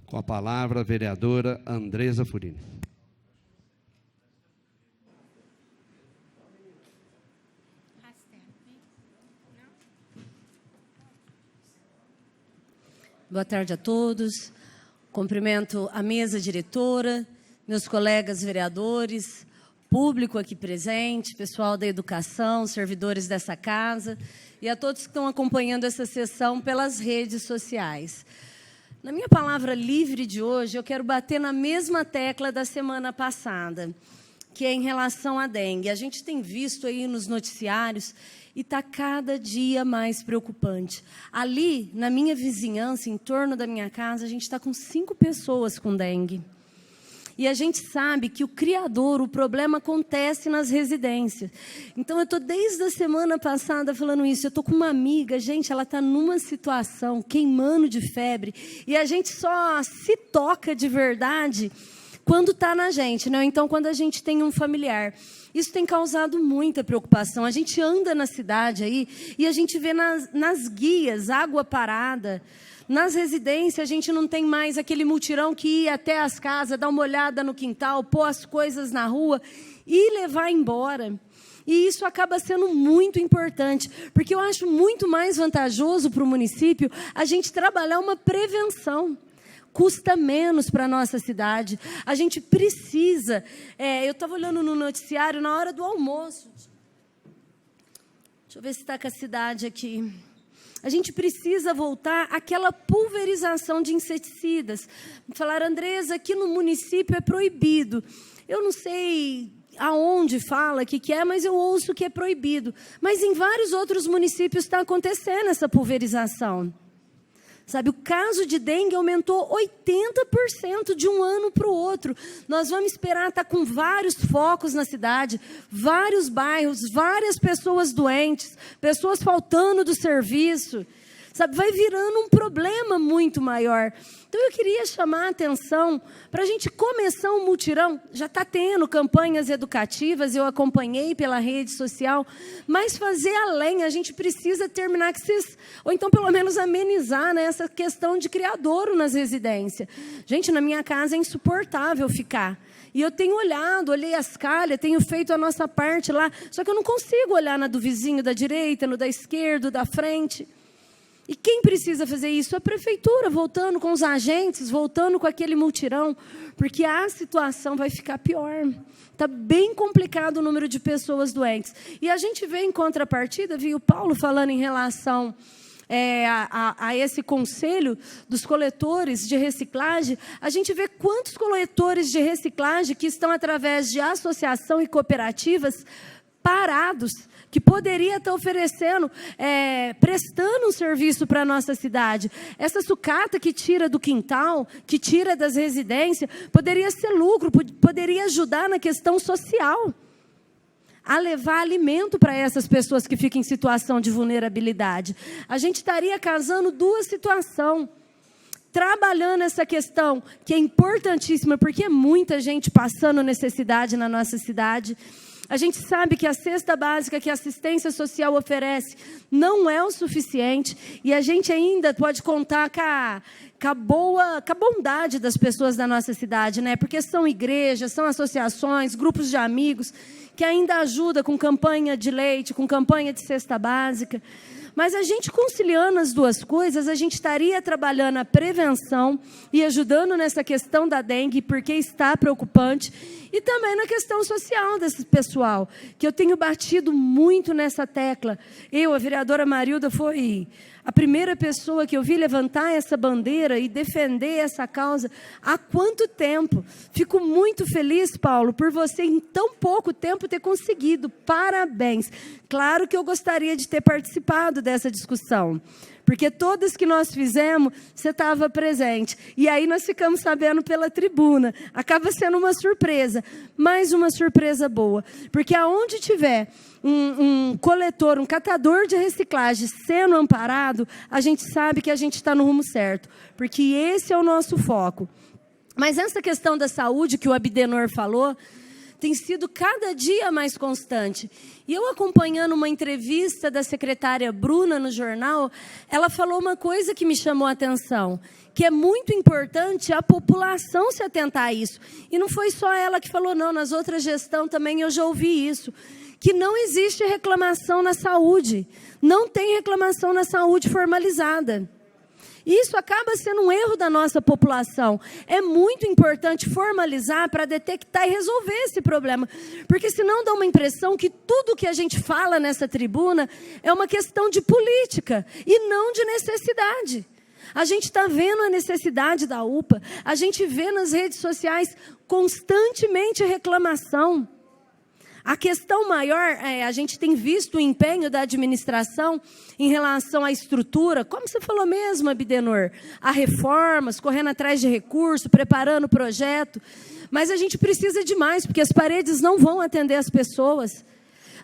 Com a palavra, a vereadora Andresa Furini. Boa tarde a todos. Cumprimento a mesa diretora, meus colegas vereadores, público aqui presente, pessoal da educação, servidores dessa casa e a todos que estão acompanhando essa sessão pelas redes sociais. Na minha palavra livre de hoje, eu quero bater na mesma tecla da semana passada, que é em relação à dengue. A gente tem visto aí nos noticiários e está cada dia mais preocupante. Ali, na minha vizinhança, em torno da minha casa, a gente está com 5 pessoas com dengue. E a gente sabe que o criador, o problema acontece nas residências. Então, eu estou desde a semana passada falando isso. Eu estou com uma amiga, gente, ela está numa situação, queimando de febre, e a gente só se toca de verdade quando está na gente, né? Então, quando a gente tem um familiar. Isso tem causado muita preocupação. A gente anda na cidade aí e a gente vê nas guias água parada. Nas residências, a gente não tem mais aquele mutirão que ia até as casas, dar uma olhada no quintal, pôr as coisas na rua e levar embora. E isso acaba sendo muito importante, porque eu acho muito mais vantajoso para o município a gente trabalhar uma prevenção. Custa menos para a nossa cidade. A gente precisa... eu estava olhando no noticiário na hora do almoço. Deixa eu ver se está com a cidade aqui. A gente precisa voltar àquela pulverização de inseticidas. Falaram, Andresa, aqui no município é proibido. Eu não sei aonde fala que é, mas eu ouço que é proibido. Mas em vários outros municípios está acontecendo essa pulverização. Sabe, o caso de dengue aumentou 80% de um ano para o outro. Nós vamos esperar estar com vários focos na cidade, vários bairros, várias pessoas doentes, pessoas faltando do serviço. Sabe, vai virando um problema muito maior. Então, eu queria chamar a atenção para a gente começar um mutirão. Já está tendo campanhas educativas, eu acompanhei pela rede social, mas fazer além, a gente precisa terminar com esses, ou então, pelo menos, amenizar, né, essa questão de criadouro nas residências. Gente, na minha casa é insuportável ficar. E eu tenho olhado, olhei as calhas, tenho feito a nossa parte lá, só que eu não consigo olhar na do vizinho da direita, no da esquerda, da frente. E quem precisa fazer isso? A prefeitura, voltando com os agentes, voltando com aquele mutirão, porque a situação vai ficar pior. Está bem complicado o número de pessoas doentes. E a gente vê em contrapartida, viu o Paulo falando em relação a esse conselho dos coletores de reciclagem, a gente vê quantos coletores de reciclagem que estão através de associação e cooperativas parados, que poderia estar oferecendo, prestando um serviço para a nossa cidade. Essa sucata que tira do quintal, que tira das residências, poderia ser lucro, poderia ajudar na questão social, a levar alimento para essas pessoas que ficam em situação de vulnerabilidade. A gente estaria casando duas situações, trabalhando essa questão, que é importantíssima, porque é muita gente passando necessidade na nossa cidade. A gente sabe que a cesta básica que a assistência social oferece não é o suficiente e a gente ainda pode contar com a bondade das pessoas da nossa cidade, né? Porque são igrejas, são associações, grupos de amigos que ainda ajudam com campanha de leite, com campanha de cesta básica. Mas a gente conciliando as duas coisas, a gente estaria trabalhando a prevenção e ajudando nessa questão da dengue, porque está preocupante, e também na questão social desse pessoal, que eu tenho batido muito nessa tecla. A vereadora Marilda, foi a primeira pessoa que eu vi levantar essa bandeira e defender essa causa. Há quanto tempo? Fico muito feliz, Paulo, por você em tão pouco tempo ter conseguido. Parabéns. Claro que eu gostaria de ter participado dessa discussão, porque todas que nós fizemos, você estava presente. E aí nós ficamos sabendo pela tribuna. Acaba sendo uma surpresa, mais uma surpresa boa. Porque aonde tiver um coletor, um catador de reciclagem sendo amparado, a gente sabe que a gente está no rumo certo, porque esse é o nosso foco. Mas essa questão da saúde que o Abdenor falou, tem sido cada dia mais constante. E eu acompanhando uma entrevista da secretária Bruna no jornal, ela falou uma coisa que me chamou a atenção, que é muito importante a população se atentar a isso. E não foi só ela que falou, não, nas outras gestões também eu já ouvi isso, que não existe reclamação na saúde, não tem reclamação na saúde formalizada. Isso acaba sendo um erro da nossa população. É muito importante formalizar para detectar e resolver esse problema. Porque senão dá uma impressão que tudo que a gente fala nessa tribuna é uma questão de política e não de necessidade. A gente está vendo a necessidade da UPA, a gente vê nas redes sociais constantemente reclamação. A questão maior, a gente tem visto o empenho da administração em relação à estrutura, como você falou mesmo, Abdenor, a reformas, correndo atrás de recursos, preparando o projeto, mas a gente precisa de mais, porque as paredes não vão atender as pessoas.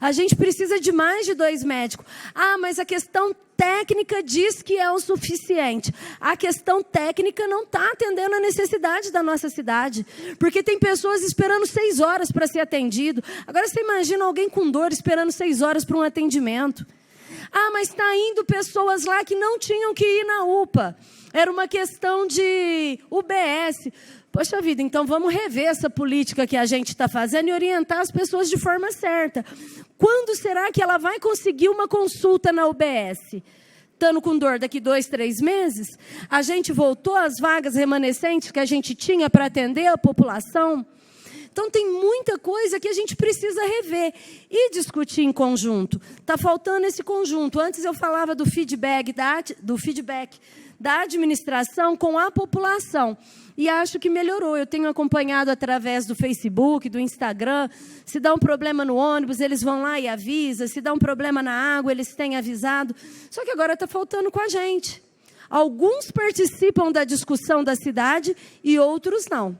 A gente precisa de mais de 2 médicos. Ah, mas a questão técnica diz que é o suficiente. A questão técnica não está atendendo a necessidade da nossa cidade. Porque tem pessoas esperando 6 horas para ser atendido. Agora, você imagina alguém com dor esperando 6 horas para um atendimento. Ah, mas está indo pessoas lá que não tinham que ir na UPA. Era uma questão de UBS. Poxa vida, então vamos rever essa política que a gente está fazendo e orientar as pessoas de forma certa. Quando será que ela vai conseguir uma consulta na UBS? Estando com dor daqui 2, 3 meses? A gente voltou às vagas remanescentes que a gente tinha para atender a população? Então, tem muita coisa que a gente precisa rever e discutir em conjunto. Está faltando esse conjunto. Antes eu falava do feedback da administração com a população. E acho que melhorou. Eu tenho acompanhado através do Facebook, do Instagram. Se dá um problema no ônibus, eles vão lá e avisam. Se dá um problema na água, eles têm avisado. Só que agora está faltando com a gente. Alguns participam da discussão da cidade e outros não.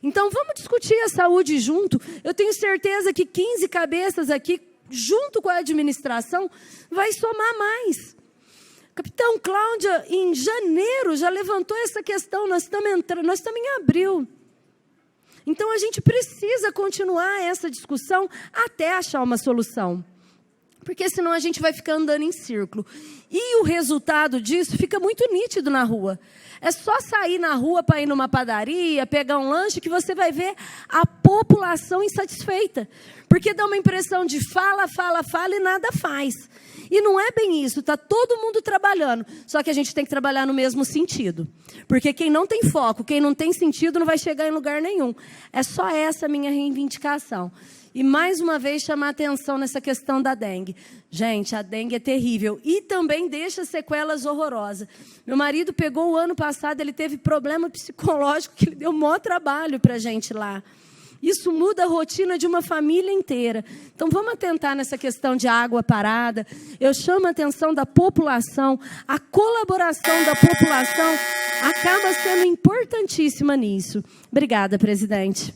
Então, vamos discutir a saúde junto. Eu tenho certeza que 15 cabeças aqui, junto com a administração, vai somar mais. Capitão Cláudia, em janeiro, já levantou essa questão. Nós estamos em abril. Então, a gente precisa continuar essa discussão até achar uma solução. Porque senão a gente vai ficar andando em círculo. E o resultado disso fica muito nítido na rua. É só sair na rua para ir numa padaria, pegar um lanche, que você vai ver a população insatisfeita. Porque dá uma impressão de fala e nada faz. E não é bem isso, está todo mundo trabalhando. Só que a gente tem que trabalhar no mesmo sentido. Porque quem não tem foco, quem não tem sentido, não vai chegar em lugar nenhum. É só essa a minha reivindicação. E, mais uma vez, chamar atenção nessa questão da dengue. Gente, a dengue é terrível. E também deixa sequelas horrorosas. Meu marido pegou o ano passado, ele teve problema psicológico, que ele deu o maior trabalho para a gente lá. Isso muda a rotina de uma família inteira. Então, vamos atentar nessa questão de água parada. Eu chamo a atenção da população. A colaboração da população acaba sendo importantíssima nisso. Obrigada, presidente.